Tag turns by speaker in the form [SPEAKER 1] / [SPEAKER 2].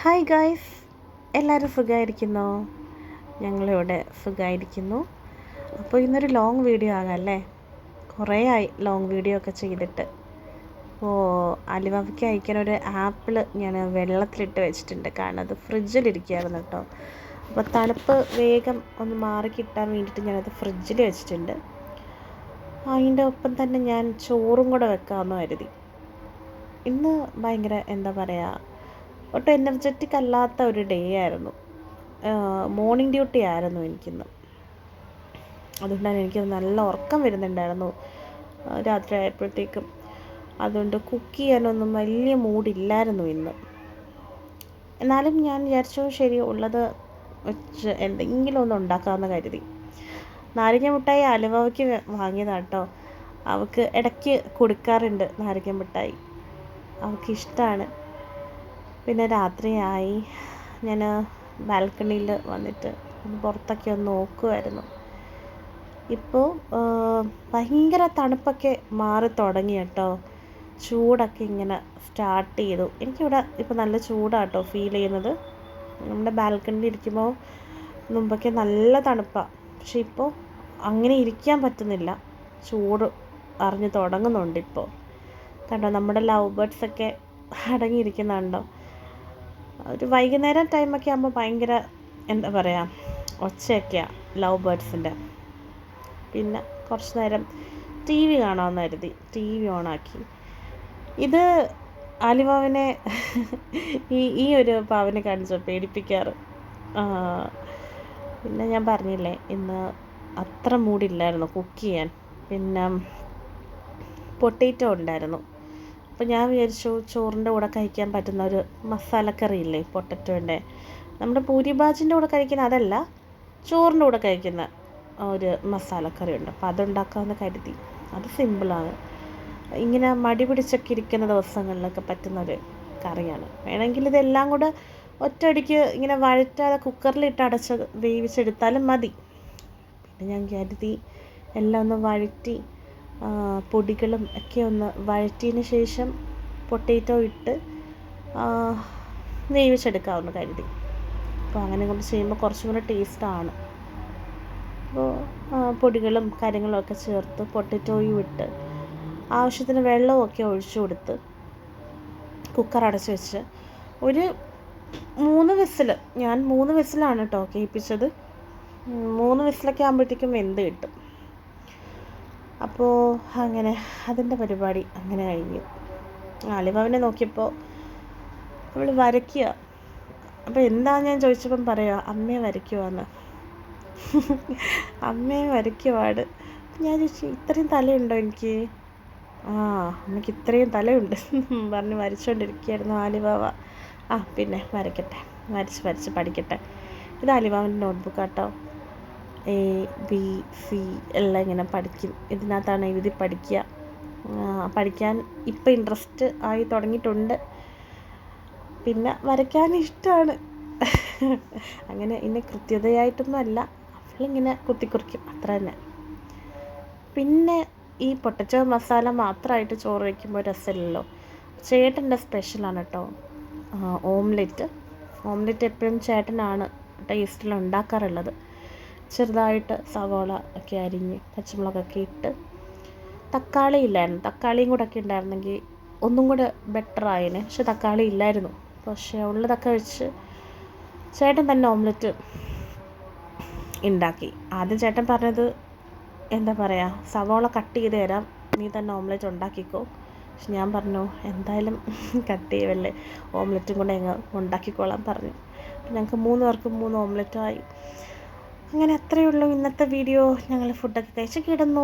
[SPEAKER 1] Hi guys, എല്ലാവരും സുഖമായിരിക്കുന്നോ? ഞങ്ങളിവിടെ സുഖമായിരിക്കുന്നു. അപ്പോൾ ഇന്നൊരു ലോങ് വീഡിയോ ആകാം അല്ലേ? കുറേ ആയി ലോങ് വീഡിയോ ഒക്കെ ചെയ്തിട്ട്. അപ്പോൾ അലിവാവയ്ക്ക് അയക്കാൻ ഒരു ആപ്പിൾ ഞാൻ വെള്ളത്തിലിട്ട് വെച്ചിട്ടുണ്ട്. കാരണം അത് ഫ്രിഡ്ജിലിരിക്കുകയായിരുന്നു കേട്ടോ. അപ്പോൾ തണുപ്പ് വേഗം ഒന്ന് മാറി കിട്ടാൻ വേണ്ടിയിട്ട് ഞാനത് ഫ്രിഡ്ജിൽ വെച്ചിട്ടുണ്ട്. അതിൻ്റെ ഒപ്പം തന്നെ ഞാൻ ചോറും കൂടെ വെക്കാമെന്ന് കരുതി. ഇന്ന് ഭയങ്കര എന്താ പറയുക, ഒട്ടും എനർജറ്റിക് അല്ലാത്ത ഒരു ഡേ ആയിരുന്നു. മോർണിംഗ് ഡ്യൂട്ടി ആയിരുന്നു എനിക്കിന്ന്. അതുകൊണ്ടാണ് എനിക്ക് നല്ല ഉറക്കം വരുന്നുണ്ടായിരുന്നു രാത്രി ആയപ്പോഴത്തേക്കും. അതുകൊണ്ട് കുക്ക് ചെയ്യാനൊന്നും വലിയ മൂഡില്ലായിരുന്നു ഇന്ന്. എന്നാലും ഞാൻ വിചാരിച്ചു ശരി ഉള്ളത് വെച്ച് എന്തെങ്കിലും ഒന്ന് ഉണ്ടാക്കാമെന്ന് കരുതി. നാരങ്ങ മിഠായി അലുവയ്ക്ക് വാങ്ങിയതാണ് കേട്ടോ. അവൾക്ക് ഇടയ്ക്ക് കൊടുക്കാറുണ്ട് നാരങ്ങ മിഠായി, അവൾക്ക് ഇഷ്ടമാണ്. പിന്നെ രാത്രിയായി, ഞാൻ ബാൽക്കണിയിൽ വന്നിട്ട് പുറത്തൊക്കെ ഒന്ന് നോക്കുമായിരുന്നു. ഇപ്പോൾ ഭയങ്കര തണുപ്പൊക്കെ മാറി തുടങ്ങി കേട്ടോ. ചൂടൊക്കെ ഇങ്ങനെ സ്റ്റാർട്ട് ചെയ്തു. എനിക്കിവിടെ ഇപ്പോൾ നല്ല ചൂടാട്ടോ ഫീൽ ചെയ്യുന്നത്. നമ്മുടെ ബാൽക്കണിയിൽ ഇരിക്കുമ്പോൾ മുമ്പൊക്കെ നല്ല തണുപ്പാണ്, പക്ഷെ ഇപ്പോൾ അങ്ങനെ ഇരിക്കാൻ പറ്റുന്നില്ല. ചൂട് അറിഞ്ഞ് തുടങ്ങുന്നുണ്ട് ഇപ്പോൾ. കണ്ടോ, നമ്മുടെ ലവ് ബേർഡ്സൊക്കെ അടങ്ങിയിരിക്കുന്നുണ്ടോ? ഒരു വൈകുന്നേരം ടൈമൊക്കെ ആകുമ്പോൾ ഭയങ്കര എന്താ പറയുക, ഒച്ചയൊക്കെയാണ് ലവ് ബേർഡ്സിൻ്റെ. പിന്നെ കുറച്ച് നേരം ടി വി കാണാമെന്ന് കരുതി ടി വി ഓണാക്കി. ഇത് ആലിവാവിനെ ഈ ഒരു പാവിനെ കാണിച്ചോ പേടിപ്പിക്കാറ്. പിന്നെ ഞാൻ പറഞ്ഞില്ലേ ഇന്ന് അത്ര മൂഡില്ലായിരുന്നു കുക്ക് ചെയ്യാൻ. പിന്നെ പൊട്ടേറ്റോ ഉണ്ടായിരുന്നു. അപ്പോൾ ഞാൻ വിചാരിച്ചു ചോറിൻ്റെ കൂടെ കഴിക്കാൻ പറ്റുന്ന ഒരു മസാലക്കറി ഇല്ലേ പൊട്ടറ്റോൻ്റെ, നമ്മുടെ പൂരിബാജിൻ്റെ കൂടെ കഴിക്കുന്ന അതല്ല, ചോറിൻ്റെ കൂടെ കഴിക്കുന്ന ഒരു മസാലക്കറി ഉണ്ട്. അപ്പോൾ അതുണ്ടാക്കാമെന്ന് കരുതി. അത് സിമ്പിളാണ്, ഇങ്ങനെ മടി പിടിച്ചൊക്കെ ഇരിക്കുന്ന ദിവസങ്ങളിലൊക്കെ പറ്റുന്നൊരു കറിയാണ്. വേണമെങ്കിൽ ഇതെല്ലാം കൂടെ ഒറ്റയടിക്ക് ഇങ്ങനെ വഴറ്റാതെ കുക്കറിലിട്ട് അടച്ച് വേവിച്ചെടുത്താലും മതി. പിന്നെ ഞാൻ കരുതി എല്ലാം ഒന്ന് വഴറ്റി പൊടികളും ഒക്കെ ഒന്ന് വഴറ്റിയതിന് ശേഷം പൊട്ടേറ്റോ ഇട്ട് വേവിച്ചെടുക്കാമെന്ന് കരുതി. അപ്പോൾ അങ്ങനെ കൊണ്ട് ചെയ്യുമ്പോൾ കുറച്ചും കൂടെ ടേസ്റ്റാണ്. അപ്പോൾ പൊടികളും കാര്യങ്ങളും ഒക്കെ ചേർത്ത് പൊട്ടറ്റോയും ഇട്ട് ആവശ്യത്തിന് വെള്ളമൊക്കെ ഒഴിച്ചു കൊടുത്ത് കുക്കർ അടച്ച് വെച്ച് ഒരു 3 വിസിൽ, ഞാൻ 3 വിസിലാണ് കേട്ടോ കേൾപ്പിച്ചത്. 3 വിസിലൊക്കെ ആകുമ്പോഴത്തേക്കും വെന്ത് കിട്ടും. അപ്പോൾ അങ്ങനെ അതിൻ്റെ പരിപാടി അങ്ങനെ കഴിഞ്ഞു. അലിവാവിനെ നോക്കിയപ്പോൾ അവൾ വരയ്ക്കുക. അപ്പോൾ എന്താ ഞാൻ ചോദിച്ചപ്പം പറയുക അമ്മയെ വരയ്ക്കുവാന്ന്. അമ്മയെ വരയ്ക്കുവാട്. ഞാൻ ചോദിച്ചു ഇത്രയും തലയുണ്ടോ എനിക്ക്? അമ്മയ്ക്ക് ഇത്രയും തലയുണ്ട് പറഞ്ഞ് വരച്ചുകൊണ്ടിരിക്കുകയായിരുന്നു ആലിവാവ. പിന്നെ വരയ്ക്കട്ടെ, വരച്ച് പഠിക്കട്ടെ. ഇത് ആലിവാവിൻ്റെ നോട്ട്ബുക്ക് കേട്ടോ. ABC എല്ലാം ഇങ്ങനെ പഠിക്കും. ഇതിനകത്താണ് എഴുതി പഠിക്കുക. പഠിക്കാൻ ഇപ്പം ഇൻട്രസ്റ്റ് ആയി തുടങ്ങിയിട്ടുണ്ട്. പിന്നെ വരയ്ക്കാൻ ഇഷ്ടമാണ്. അങ്ങനെ ഇന്നെ കൃത്യതയായിട്ടൊന്നും അല്ല, അവളിങ്ങനെ കുത്തിക്കുറിക്കും അത്ര തന്നെ. പിന്നെ ഈ പൊട്ടറ്റോ മസാല മാത്രമായിട്ട് ചോറ് വയ്ക്കുമ്പോൾ രസമില്ലല്ലോ. ചേട്ടൻ്റെ സ്പെഷ്യലാണ് കേട്ടോ ഓംലെറ്റ് എപ്പോഴും ചേട്ടനാണ് ടേസ്റ്റിൽ ഉണ്ടാക്കാറുള്ളത്. ചെറുതായിട്ട് സവോള ഒക്കെ അരിഞ്ഞ് പച്ചമുളകൊക്കെ ഇട്ട്, തക്കാളി ഇല്ലായിരുന്നു, തക്കാളിയും കൂടെ ഒക്കെ ഉണ്ടായിരുന്നെങ്കിൽ ഒന്നും കൂടെ ബെറ്ററായേനെ. പക്ഷെ തക്കാളി ഇല്ലായിരുന്നു. പക്ഷേ ഉള്ളതൊക്കെ വെച്ച് ചേട്ടൻ തന്നെ ഓംലെറ്റ് ഉണ്ടാക്കി. ആദ്യം ചേട്ടൻ പറഞ്ഞത് എന്താ പറയുക, സവോള കട്ട് ചെയ്ത് തരാം, നീ തന്നെ ഓംലെറ്റ് ഉണ്ടാക്കിക്കോ. പക്ഷെ ഞാൻ പറഞ്ഞു എന്തായാലും കട്ട് ചെയ്യുമല്ലേ, ഓംലെറ്റും കൂടെ ഞങ്ങൾ ഉണ്ടാക്കിക്കോളാൻ പറഞ്ഞു. ഞങ്ങൾക്ക് 3 പേർക്കും 3 ഓംലെറ്റായി. അങ്ങനെ അത്രയേ ഉള്ളൂ ഇന്നത്തെ വീഡിയോ. ഞങ്ങൾ ഫുഡൊക്കെ കഴിച്ച് കിടന്നു.